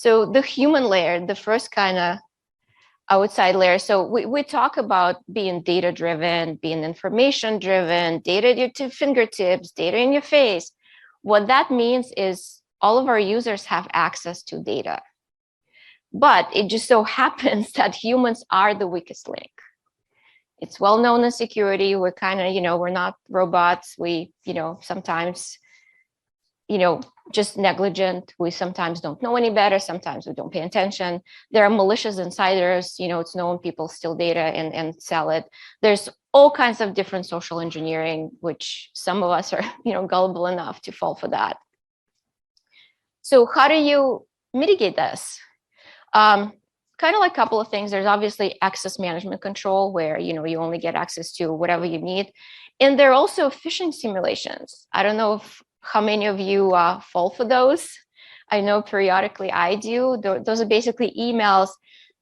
So the human layer, the first kind of outside layer. So we talk about being data driven, being information driven, data at your fingertips, data in your face. What that means is all of our users have access to data. But it just so happens that humans are the weakest link. It's well known in security. We're kind of, we're not robots. We, sometimes, just negligent. We sometimes don't know any better. Sometimes we don't pay attention. There are malicious insiders. It's known people steal data and sell it. There's all kinds of different social engineering, which some of us are, gullible enough to fall for that. So how do you mitigate this? Kind of like a couple of things. There's obviously access management control where, you only get access to whatever you need. And there are also phishing simulations. I don't know how many of you fall for those. I know periodically I do. Those are basically emails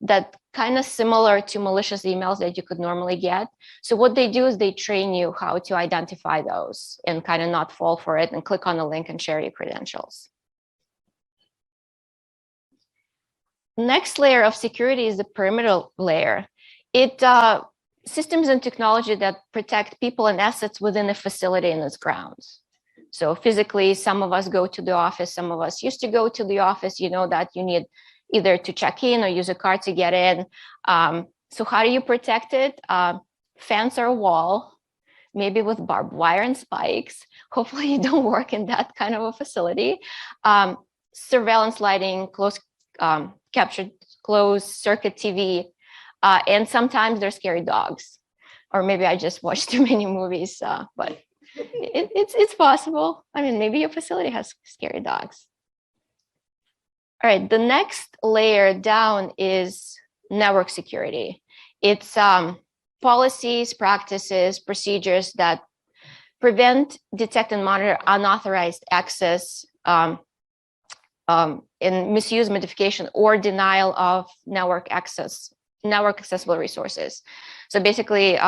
that kind of similar to malicious emails that you could normally get. So what they do is they train you how to identify those and kind of not fall for it and click on the link and share your credentials. Next layer of security is the perimeter layer. It systems and technology that protect people and assets within a facility and its grounds. So physically, some of us go to the office, some of us used to go to the office, that you need either to check in or use a card to get in. So how do you protect it? Fence or a wall, maybe with barbed wire and spikes. Hopefully you don't work in that kind of a facility. Surveillance lighting, captured closed circuit TV, and sometimes they're scary dogs. Or maybe I just watched too many movies, but it's possible. I mean, maybe your facility has scary dogs. All right, the next layer down is network security. It's policies, practices, procedures that prevent, detect, and monitor unauthorized access and misuse, modification, or denial of network accessible resources. So basically,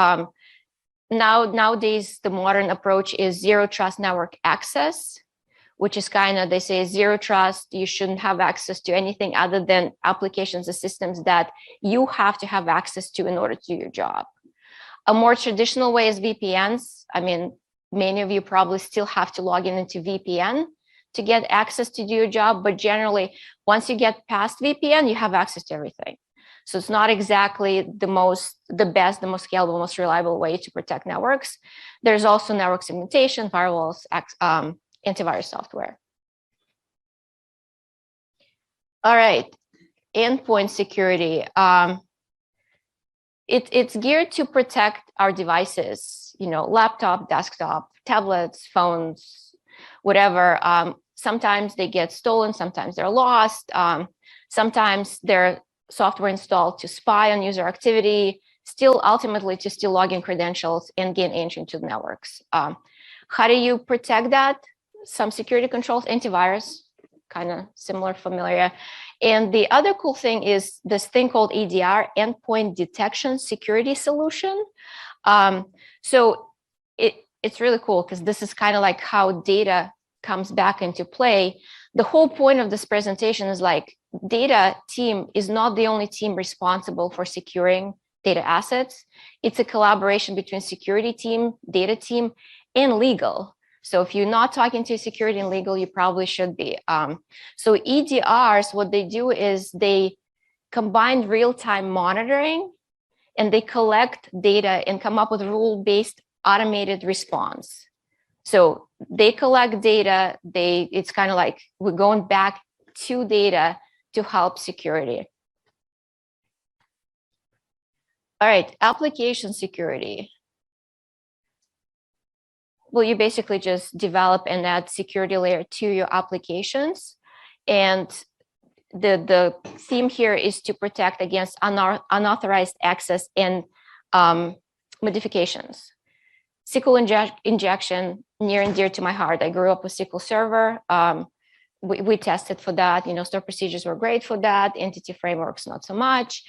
nowadays, the modern approach is zero trust network access, which is kind of, they say zero trust, you shouldn't have access to anything other than applications and systems that you have to have access to in order to do your job. A more traditional way is VPNs. I mean, many of you probably still have to log in into VPN to get access to do your job, but generally, once you get past VPN, you have access to everything. So it's not exactly the best, the most scalable, most reliable way to protect networks. There's also network segmentation, firewalls, antivirus software. All right, endpoint security. It's geared to protect our devices, laptop, desktop, tablets, phones, whatever. Sometimes they get stolen, sometimes they're lost. Sometimes they're software installed to spy on user activity, still ultimately to steal login credentials and gain entry into the networks. How do you protect that? Some security controls, antivirus, kind of similar, familiar. And the other cool thing is this thing called EDR, Endpoint Detection Security Solution. So it's really cool because this is kind of like how data comes back into play. The whole point of this presentation is like data team is not the only team responsible for securing data assets. It's a collaboration between security team, data team, and legal. So if you're not talking to security and legal, you probably should be. So EDRs, what they do is they combine real-time monitoring and they collect data and come up with rule-based automated response. So they collect data, it's kind of like we're going back to data to help security. All right, application security. Well, you basically just develop and add security layer to your applications. And the theme here is to protect against unauthorized access and modifications. SQL injection, near and dear to my heart. I grew up with SQL Server. We tested for that. Store procedures were great for that. Entity frameworks, not so much.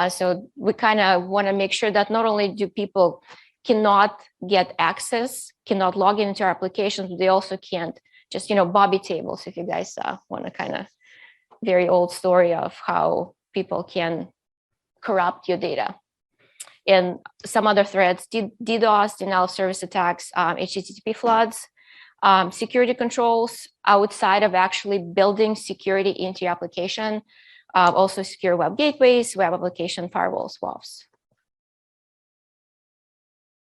So we kind of want to make sure that not only do people cannot get access, cannot log into our applications, but they also can't just, Bobby tables, if you guys want to kind of very old story of how people can corrupt your data. And some other threats, DDoS, denial of service attacks, HTTP floods, security controls outside of actually building security into your application, also secure web gateways, web application firewalls, WAFs.